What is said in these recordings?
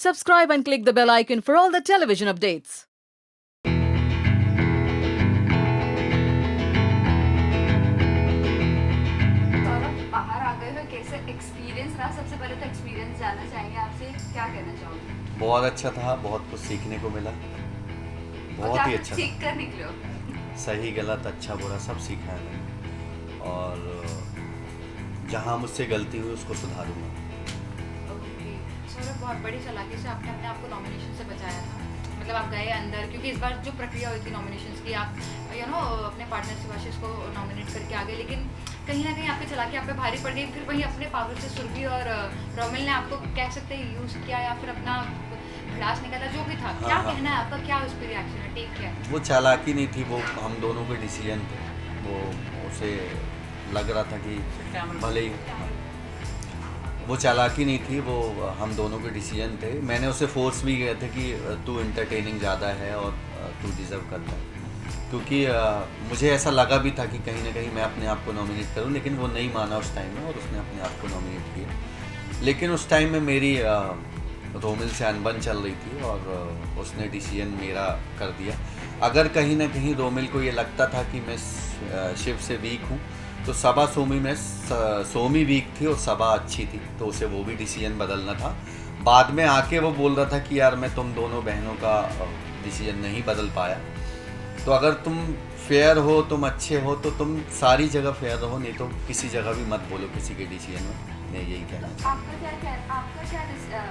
Subscribe and click the bell icon for all the television updates. Saurabh बाहर आ गए हो, कैसे एक्सपीरियंस रहा? सबसे पहले तो एक्सपीरियंस जानना चाहेंगे आपसे, क्या कहना चाहोगे? बहुत अच्छा था, बहुत कुछ सीखने को मिला, और बहुत क्या ही कुछ अच्छा सीख कर निकले हो? था। सही गलत अच्छा बुरा सब सीखा है मैंने, और जहाँ मुझसे गलती हुई उसको सुधारूंगा। ओके, सौरभ बहुत बड़ी चालाकी से आपने अपने आप को नॉमिनेशन से बचाया था। मतलब आप गए अंदर, क्योंकि इस बार जो प्रक्रिया हुई थी नॉमिनेशंस की, आप अपने पार्टनर शिवाशीष को नॉमिनेट करके आ गए, लेकिन कहीं ना कहीं आपकी चालाकी आप पे भारी पड़ गई। फिर वहीं अपने पावर से सुरभि और रोमिल ने आपको कह सकते हैं यूज़ किया, या फिर अपना भड़ास निकाला, जो भी था। क्या हाँ। कहना है आपका, क्या उस पर रिएक्शन है, टेक क्या है? वो चालाकी नहीं थी, वो हम दोनों के डिसीजन थे। वो उसे लग रहा था कि भले ही वो चालाकी नहीं थी, वो हम दोनों के डिसीजन थे। मैंने उसे फोर्स भी किया था कि तू इंटरटेनिंग ज़्यादा है और तू डिज़र्व करता है, क्योंकि मुझे ऐसा लगा भी था कि कहीं ना कहीं मैं अपने आप को नॉमिनेट करूं, लेकिन वो नहीं माना उस टाइम में और उसने अपने आप को नॉमिनेट किया। लेकिन उस टाइम में मेरी रोमिल से अनबन चल रही थी और उसने डिसीजन मेरा कर दिया। अगर कहीं ना कहीं रोमिल को ये लगता था कि मैं शिव से वीक हूँ, तो सबा सोमी में सोमी वीक थी और सबा अच्छी थी, तो उसे वो भी डिसीजन बदलना था। बाद में आके वो बोल रहा था कि यार मैं तुम दोनों बहनों का डिसीजन नहीं बदल पाया। तो अगर तुम फेयर हो, तुम अच्छे हो, तो तुम सारी जगह फेयर रहो, नहीं तो किसी जगह भी मत बोलो किसी के डिसीजन में। मैं यही कहना चाहता आपका क्या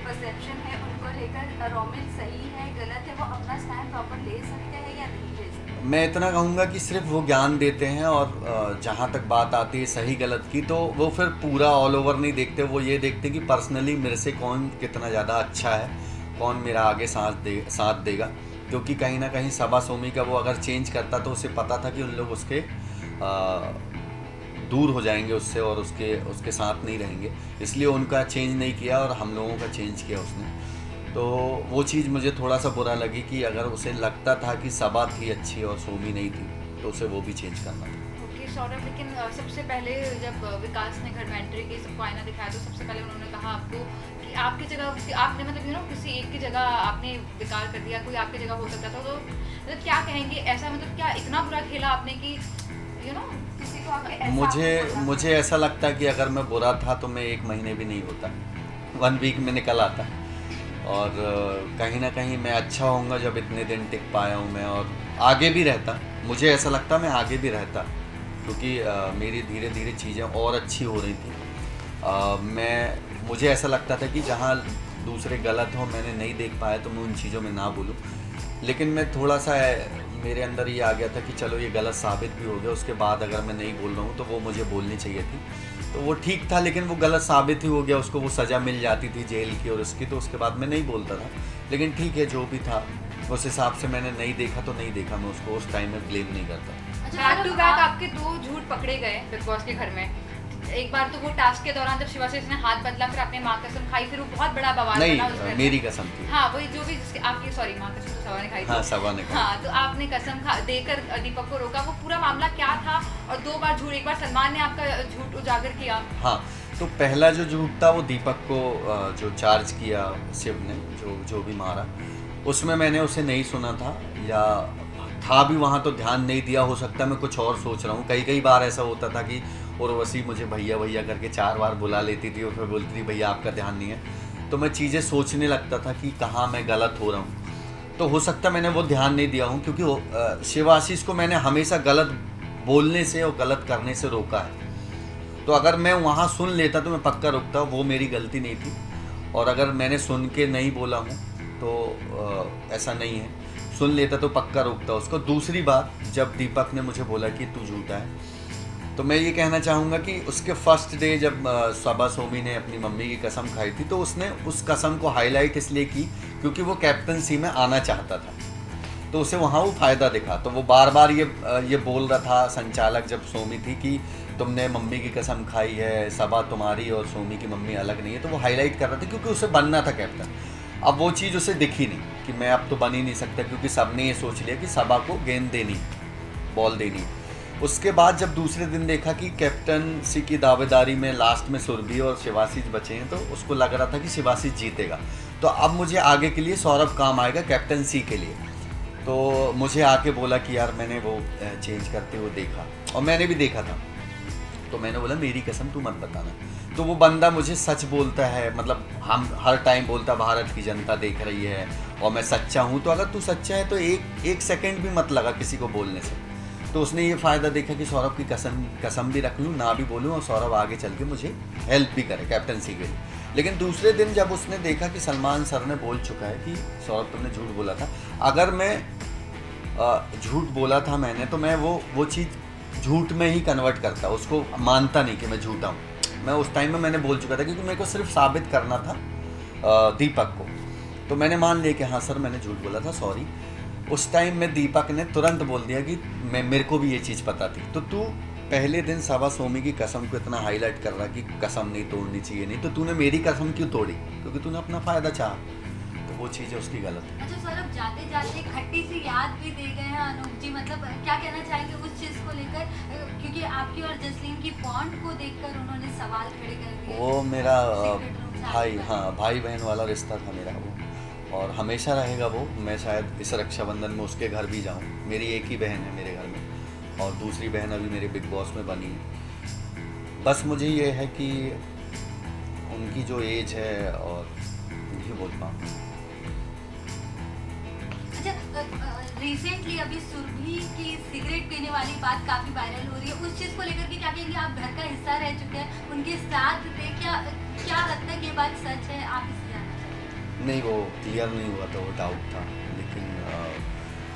परसेप्शन है उनको लेकर? रोमिल सही है, गलत है? वो अपना स्टैंड प्रॉपर ले सकते हैं या नहीं ले सकते? हूँ। मैं इतना कहूँगा कि सिर्फ वो ज्ञान देते हैं, और जहाँ तक बात आती है सही गलत की, तो वो फिर पूरा ऑल ओवर नहीं देखते। वो ये देखते कि पर्सनली मेरे से कौन कितना ज़्यादा अच्छा है, कौन मेरा आगे साथ देगा। क्योंकि कहीं ना कहीं सबा सोमी का वो अगर चेंज करता तो उसे पता था कि उन लोग उसके दूर हो जाएंगे उससे और उसके साथ नहीं रहेंगे, इसलिए उनका चेंज नहीं किया और हम लोगों का चेंज किया उसने। तो वो चीज़ मुझे थोड़ा सा बुरा लगी कि अगर उसे लगता था कि सबा थी अच्छी और सोमी नहीं थी, तो उसे वो भी चेंज करना था। ओके सौरभ, लेकिन सबसे पहले जब विकास ने घर में एंट्री की, सबको आईना दिखाया, तो सबसे पहले उन्होंने कहा आपको कि आपकी जगह आपने मतलब किसी एक की जगह आपने बेकार कर दिया, कोई आपकी जगह हो सकता था। तो मतलब क्या कहेंगे, ऐसा मतलब क्या इतना बुरा खेला आपने कि किसी को आके ऐसा बोला? मुझे ऐसा लगता है कि अगर मैं बुरा था तो मैं 1 महीने भी नहीं होता, 1 वीक में निकल आता। और कहीं ना कहीं मैं अच्छा होऊंगा जब इतने दिन टिक पाया हूँ मैं, और आगे भी रहता। मुझे ऐसा लगता मैं आगे भी रहता, क्योंकि मेरी धीरे धीरे चीज़ें और अच्छी हो रही थी। मुझे ऐसा लगता था कि जहाँ दूसरे गलत हो, मैंने नहीं देख पाया, तो मैं उन चीज़ों में ना बोलूँ। लेकिन मैं थोड़ा सा मेरे अंदर ये आ गया था कि चलो ये गलत साबित भी हो गया, उसके बाद अगर मैं नहीं बोल रहा हूँ तो वो मुझे बोलनी चाहिए थी, तो वो ठीक था। लेकिन वो गलत साबित ही हो गया, उसको वो सज़ा मिल जाती थी जेल की और उसकी, तो उसके बाद मैं नहीं बोलता था। लेकिन ठीक है, जो भी था उस हिसाब से मैंने नहीं देखा तो नहीं देखा, मैं उसको उस टाइम में ब्लेम नहीं करता। बैक टू बैक आपके 2 झूठ पकड़े गए बिग बॉस के घर में। एक बार तो वो टास्क के दौरान जब शिवाशीष ने हाथ बदला, फिर आपने माँ कसम खाई, फिर वो बहुत बड़ा बवाल बना उस घर नहीं, में। मेरी कसम थी। हाँ, वही जो भी आपकी सॉरी माँ कसम तो सबा ने खाई थी। हाँ, सबा ने खाई। हाँ, तो आपने कसम देकर दीपक को रोका। वो पूरा मामला क्या था? और 2 बार झूठ, एक बार सलमान ने आपका झूठ उजागर किया। हाँ, तो पहला जो झूठ था वो दीपक को जो चार्ज किया शिव ने, जो भी मारा, उसमें मैंने उसे नहीं सुना था, या था भी वहाँ तो ध्यान नहीं दिया। हो सकता है मैं कुछ और सोच रहा हूँ। कई बार ऐसा होता था कि उर्वशी मुझे भैया भैया करके 4 बार बुला लेती थी और फिर बोलती थी भैया आपका ध्यान नहीं है, तो मैं चीज़ें सोचने लगता था कि कहाँ मैं गलत हो रहा हूँ। तो हो सकता है मैंने वो ध्यान नहीं दिया हूँ, क्योंकि शिवाशीष को मैंने हमेशा गलत बोलने से और गलत करने से रोका है। तो अगर मैं वहाँ सुन लेता तो मैं पक्का रुकता, वो मेरी गलती नहीं थी। और अगर मैंने सुन के नहीं बोला हूँ तो ऐसा नहीं है, सुन लेता तो पक्का रुकता उसको। दूसरी बात, जब दीपक ने मुझे बोला कि तू झूठा है, तो मैं ये कहना चाहूँगा कि उसके फर्स्ट डे जब सबा सोमी ने अपनी मम्मी की कसम खाई थी, तो उसने उस कसम को हाईलाइट इसलिए की क्योंकि वो कैप्टनसी में आना चाहता था, तो उसे वहाँ वो फ़ायदा दिखा। तो वो बार बार ये बोल रहा था, संचालक जब सोमी थी, कि तुमने मम्मी की कसम खाई है, सबा तुम्हारी और सोमी की मम्मी अलग नहीं है। तो वो हाईलाइट कर रहा था क्योंकि उसे बनना था कैप्टन। अब वो चीज़ उसे दिखी नहीं कि मैं अब तो बन ही नहीं सकता, क्योंकि सब ने ये सोच लिया कि सबा को गेंद देनी, बॉल देनी। उसके बाद जब दूसरे दिन देखा कि कैप्टनसी की दावेदारी में लास्ट में सुरभि और शिवाशीष बचे हैं, तो उसको लग रहा था कि शिवाशीष जीतेगा। तो अब मुझे आगे के लिए सौरभ काम आएगा कैप्टनसी के लिए। तो मुझे आके बोला कि यार मैंने वो चेंज करते हुए देखा, और मैंने भी देखा था। तो मैंने बोला मेरी कसम तू मत बताना। तो वो बंदा मुझे सच बोलता है, मतलब हम हर टाइम बोलता भारत की जनता देख रही है और मैं सच्चा हूँ। तो अगर तू सच्चा है तो एक सेकंड भी मत लगा किसी को बोलने से। तो उसने ये फ़ायदा देखा कि सौरभ की कसम भी रख लूँ, ना भी बोलूँ, और सौरभ आगे चल के मुझे हेल्प भी करे कैप्टनसी के लिए। लेकिन दूसरे दिन जब उसने देखा कि सलमान सर ने बोल चुका है कि सौरभ तुमने झूठ बोला था, अगर मैं झूठ बोला था मैंने, तो मैं वो चीज़ झूठ में ही कन्वर्ट करता, उसको मानता नहीं कि मैं झूठा हूँ। मैं उस टाइम में मैंने बोल चुका था, क्योंकि मेरे को सिर्फ साबित करना था दीपक को। तो मैंने मान लिया कि हाँ सर मैंने झूठ बोला था, सॉरी। उस टाइम में दीपक ने तुरंत बोल दिया कि मेरे को भी ये चीज़ पता थी। तो तू पहले दिन सवा सोमी की कसम को इतना हाईलाइट कर रहा कि कसम नहीं तोड़नी चाहिए, नहीं तो तूने मेरी कसम क्यों तोड़ी? क्योंकि तूने अपना फ़ायदा चाहा। तो वो चीज़ है उसकी गलत है। अच्छा सौरभ, जाते जाते खट्टी सी याद भी दे गए हैं अनूप जी, मतलब क्या कहना चाहेंगे उस चीज़ को लेकर? क्योंकि आपकी और जसलीन की बॉन्ड को देखकर उन्होंने सवाल खड़े कर दिए। वो मेरा Secret room से भाई, आगे हाँ भाई बहन वाला रिश्ता था मेरा वो, और हमेशा रहेगा वो। मैं शायद इस रक्षाबंधन में उसके घर भी जाऊँ। मेरी एक ही बहन है मेरे घर में, और दूसरी बहन अभी मेरे बिग बॉस में बनी है। बस मुझे ये है कि उनकी जो एज है, और नहीं बोल पाऊँ। अच्छा, रिसेंटली अभी सुरभि की सिगरेट पीने वाली बात काफ़ी वायरल हो रही है। उस चीज़ को लेकर के क्या कहेंगे? आप घर का हिस्सा रह चुके हैं, उनके साथ थे, क्या हद तक ये बात सच है? आप इससे जानना चाहेंगे? नहीं, वो क्लियर नहीं हुआ था, वो डाउट था। लेकिन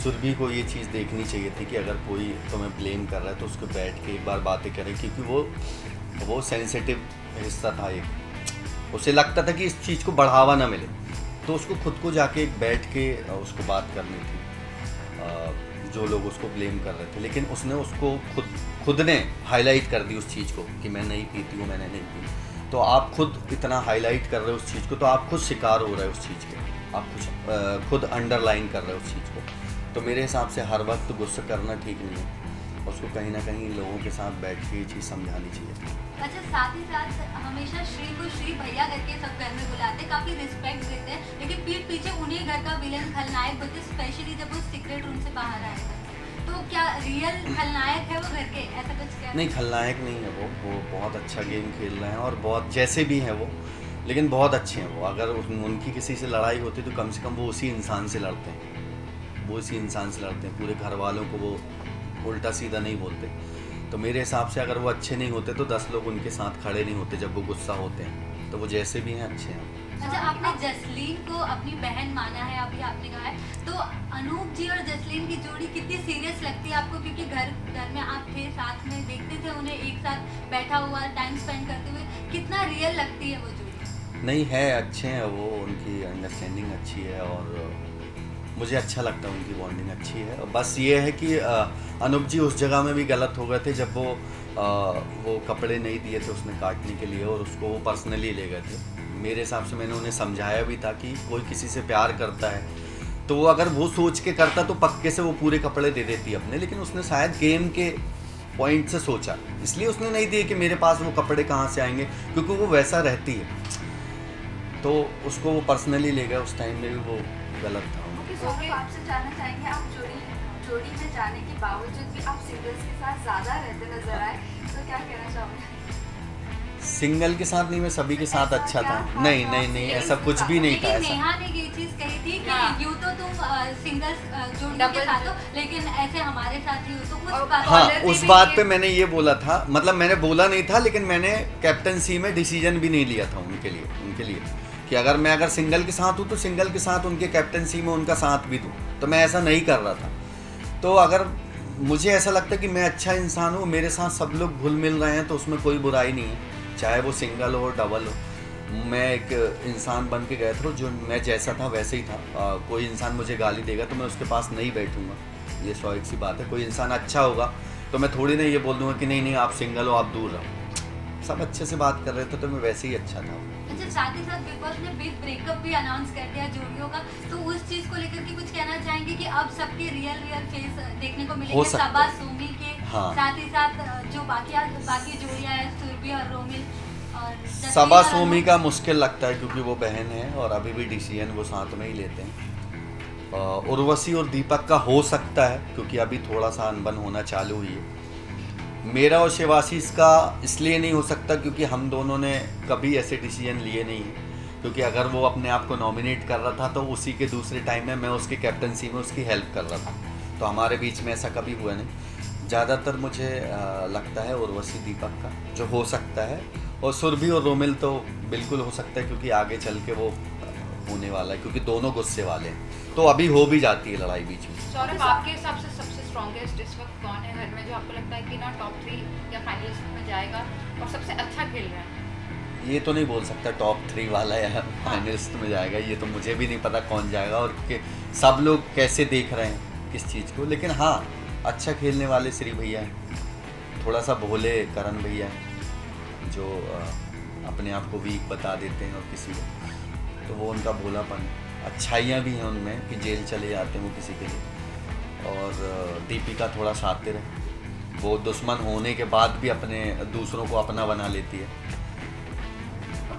सुरभि को ये चीज़ देखनी चाहिए थी कि अगर कोई तुम्हें ब्लेम कर रहा है तो उसको बैठ के एक बार बातें करें, क्योंकि वो सेंसिटिव हिस्सा था एक। उसे लगता था कि इस चीज़ को बढ़ावा ना मिले, तो उसको खुद को जाके बैठ के उसको बात करनी थी, जो लोग उसको ब्लेम कर रहे थे। लेकिन उसने उसको खुद ने हाईलाइट कर दी उस चीज़ को कि मैं नहीं पीती हूँ, मैंने नहीं पी। तो आप खुद इतना हाईलाइट कर रहे हो उस चीज़ को, तो आप खुद शिकार हो रहे हो उस चीज़ के, आप खुद अंडरलाइन कर रहे हो उस चीज़ को। तो मेरे हिसाब से हर वक्त गुस्सा करना ठीक नहीं है, उसको कहीं ना कहीं लोगों के साथ बैठ के ये चीज़ समझानी चाहिए। अच्छा, साथ ही साथ हमेशा श्री को श्री भैया करके सब घर में बुलाते, काफ़ी रिस्पेक्ट देते हैं, लेकिन पीठ पीछे उन्हीं घर का विलन खलनायक बोलते, स्पेशली जब वो सीक्रेट रूम से बाहर आएगा। तो क्या रियल खलनायक है वो घर के? ऐसा कुछ क्या? नहीं, खलनायक नहीं है वो बहुत अच्छा गेम खेल रहे हैं, और बहुत जैसे भी हैं वो, लेकिन बहुत अच्छे हैं वो। अगर उनकी किसी से लड़ाई होती तो कम से कम वो उसी इंसान से लड़ते हैं, पूरे घर वालों को वो उल्टा सीधा नहीं बोलते। तो मेरे हिसाब से अगर वो अच्छे नहीं होते तो 10 लोग उनके साथ खड़े नहीं होते जब वो गुस्सा होते हैं। तो वो जैसे भी हैं अच्छे हैं। अच्छा, आपने जसलीन को अपनी बहन माना है, अभी आपने कहा है, तो अनूप जी और जसलीन की जोड़ी कितनी सीरियस लगती है आपको? क्योंकि घर में आप थे, साथ में देखते थे उन्हें एक साथ बैठा हुआ टाइम स्पेंड करते हुए, कितना रियल लगती है वो जोड़ी? नहीं है, अच्छे हैं वो, उनकी अंडरस्टैंडिंग अच्छी है, और मुझे अच्छा लगता है, उनकी बॉन्डिंग अच्छी है। और बस ये है कि अनूप जी उस जगह में भी गलत हो गए थे जब वो कपड़े नहीं दिए थे उसने काटने के लिए, और उसको वो पर्सनली ले गए थे। मेरे हिसाब से मैंने उन्हें समझाया भी था कि कोई किसी से प्यार करता है तो वो अगर वो सोच के करता तो पक्के से वो पूरे कपड़े दे देती अपने, लेकिन उसने शायद गेम के पॉइंट से सोचा, इसलिए उसने नहीं दिए कि मेरे पास वो कपड़े कहाँ से आएंगे, क्योंकि वो वैसा रहती है। तो उसको वो पर्सनली ले गए, उस टाइम में भी वो गलत था। सौरभ, आपसे जानना चाहेंगे, आप जोड़ी में जाने के बावजूद भी आप सिंगल्स के साथ ज़्यादा रहते नजर आए, तो क्या कहना चाहोगे? सिंगल के साथ नहीं, मैं सभी के साथ अच्छा था। नहीं, ऐसा कुछ भी नहीं था। ऐसा नेहा ने ये चीज़ कही थी कि यूँ तो तुम सिंगल्स जोड़ियों के साथ हो, लेकिन ऐसे हमारे साथ ही हो, तो उस बात हाँ, उस बात पे मैंने ये बोला था, मतलब मैंने बोला नहीं था, लेकिन मैंने कैप्टनसी में डिसीजन भी नहीं लिया था उनके लिए कि अगर सिंगल के साथ हूँ तो सिंगल के साथ उनके कैप्टनसी में उनका साथ भी दूँ, तो मैं ऐसा नहीं कर रहा था। तो अगर मुझे ऐसा लगता है कि मैं अच्छा इंसान हूँ, मेरे साथ सब लोग घुल मिल रहे हैं, तो उसमें कोई बुराई नहीं है, चाहे वो सिंगल हो डबल हो। मैं एक इंसान बन के गया था, जो मैं जैसा था वैसे ही था। कोई इंसान मुझे गाली देगा तो मैं उसके पास नहीं बैठूंगा, ये स्वाभाविक सी बात है। कोई इंसान अच्छा होगा तो मैं थोड़ी ना ये बोल दूंगा कि नहीं आप सिंगल हो, आप दूर रहो। सब अच्छे से बात कर रहे थे तो मैं वैसे ही अच्छा था। अच्छा, साथ ही साथ बिग बॉस ने बिग ब्रेकअप भी अनाउंस कर दिया जोड़ियों का, तो उस चीज़ को लेकर के कुछ कहना चाहेंगे कि अब सबके रियल फेस देखने को मिलेंगे? सबा सोमी के हाँ। साथ ही साथ जो बाकी जोड़ियां हैं सुरभि और रोमिल और जसलीन सबा और सोमी अनूप। का मुश्किल लगता है क्योंकि वो बहन है और अभी भी डिसीजन वो साथ में ही लेते हैं। उर्वशी और दीपक का हो सकता है क्योंकि अभी थोड़ा सा अनबन होना चालू हुई है। मेरा और शिवाशीष का इसलिए नहीं हो सकता क्योंकि हम दोनों ने कभी ऐसे डिसीजन लिए नहीं हैं। क्योंकि अगर वो अपने आप को नॉमिनेट कर रहा था तो उसी के दूसरे टाइम में मैं उसकी कैप्टनसी में उसकी हेल्प कर रहा था, तो हमारे बीच में ऐसा कभी हुआ नहीं। ज़्यादातर मुझे लगता है उर्वशी दीपक का जो हो सकता है, और सुरभि और रोमिल तो बिल्कुल हो सकता है क्योंकि आगे चल के वो होने वाला है क्योंकि दोनों गुस्से वाले हैं, तो अभी हो भी जाती है लड़ाई बीच में। सौरभ, आपके हिसाब से सबसे स्ट्रॉन्गेस्ट इस वक्त कौन है घर में जो आपको लगता है कि ना टॉप 3 या फाइनलिस्ट में जाएगा और सबसे अच्छा खेल रहा है? ये तो नहीं बोल सकता टॉप 3 वाला या फाइनलिस्ट में जाएगा, ये तो मुझे भी नहीं पता कौन जाएगा और कि सब लोग कैसे देख रहे हैं किस चीज़ को। लेकिन हाँ, अच्छा खेलने वाले श्री भैया हैं, थोड़ा सा भोले करण भैया हैं जो अपने आप को वीक बता देते हैं और किसी को, तो वो उनका भोलापन, अच्छाइयाँ भी हैं उनमें कि जेल चले जाते हैं वो किसी के लिए। और दीपिका थोड़ा शातिर है, वो दुश्मन होने के बाद भी अपने दूसरों को अपना बना लेती है।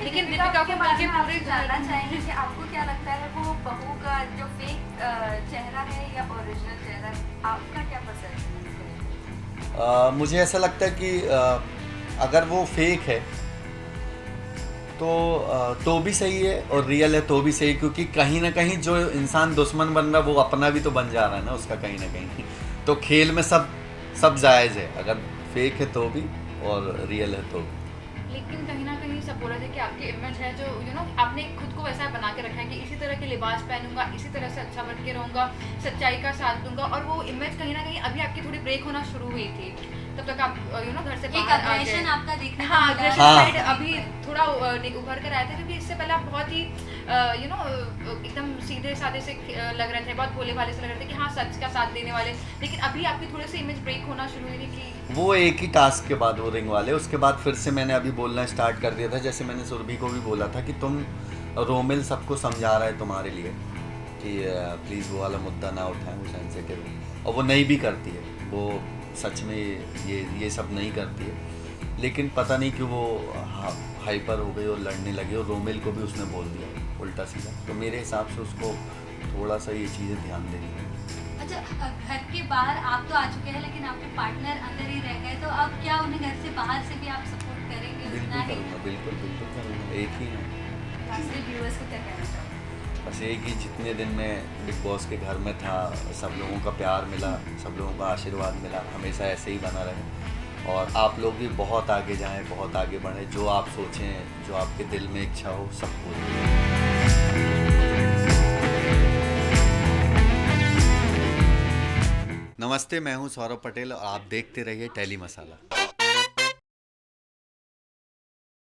लेकिन दीपिका के बारे में पूरे जानना चाहेंगे कि आपको क्या लगता है वो बहू का जो फेक चेहरा है या ओरिजिनल चेहरा, आपका क्या पसंद है? मुझे ऐसा लगता है कि अगर वो फेक है तो भी सही है और रियल है तो भी सही, क्योंकि कहीं ना कहीं जो इंसान दुश्मन बन रहा है वो अपना भी तो बन जा रहा है ना उसका कहीं ना कहीं। तो खेल में सब जायज़ है, अगर फेक है तो भी और रियल है तो भी। लेकिन कहीं ना कहीं सब बोल रहे थे कि आपकी इमेज है जो आपने खुद को वैसा बना के रखा है कि इसी तरह के लिबास पहनूंगा, इसी तरह से अच्छा बन के रहूंगा, सच्चाई का साथ दूंगा, और वो इमेज कहीं ना कहीं अभी आपकी थोड़ी ब्रेक होना शुरू हुई थी। तब तक आप घर से एक बाहर आ गए। अग्रेशन आपका देखने को हाँ, मिला है। अग्रेशन हाँ। साइड अभी थोड़ा उभर कर आए थे, क्योंकि इससे पहले आप बहुत ही एकदम सीधे साधे से लग रहे थे, बहुत भोले भाले से लग रहे थे कि हाँ सच का साथ देने वाले। लेकिन अभी आपकी थोड़ी सी इमेज ब्रेक होना शुरू हुई थी कि वो एक ही टास्क के बाद वो रिंग वाले, उसके बाद फिर से मैंने अभी बोलना स्टार्ट कर दिया था। जैसे मैंने सुरभि को भी बोला था कि तुम रोमिल सबको समझा रहा है तुम्हारे लिए कि प्लीज़ वो वाला मुद्दा ना उठाएं, वो सेंसिटिव है, और वो नहीं भी करती है, वो सच में ये सब नहीं करती है। लेकिन पता नहीं क्यों वो हाइपर हो गई और लड़ने लगी, और रोमिल को भी उसने बोल दिया उल्टा सीधा। तो मेरे हिसाब से उसको थोड़ा सा ये चीज़ें ध्यान देनी है। अच्छा, घर के बाहर आप तो आ चुके हैं लेकिन आपके पार्टनर अंदर ही रह गए, तो अब क्या उन्हें घर से बाहर से भी आप सपोर्ट करेंगे? बिल्कुल उतना ही करूँगा, बिल्कुल करूँगा, एक ही है। लास्टली व्यूअर्स को क्या कहना चाहोगे? बस एक ही, जितने दिन मैं बिग बॉस के घर में था सब लोगों का प्यार मिला, सब लोगों का आशीर्वाद मिला, हमेशा ऐसे ही बना रहे, और आप लोग भी बहुत आगे जाएं, बहुत आगे बढ़ें, जो आप सोचें, जो आपके दिल में इच्छा हो, सब पूरी। नमस्ते, मैं हूं सौरभ पटेल और आप देखते रहिए टेली मसाला।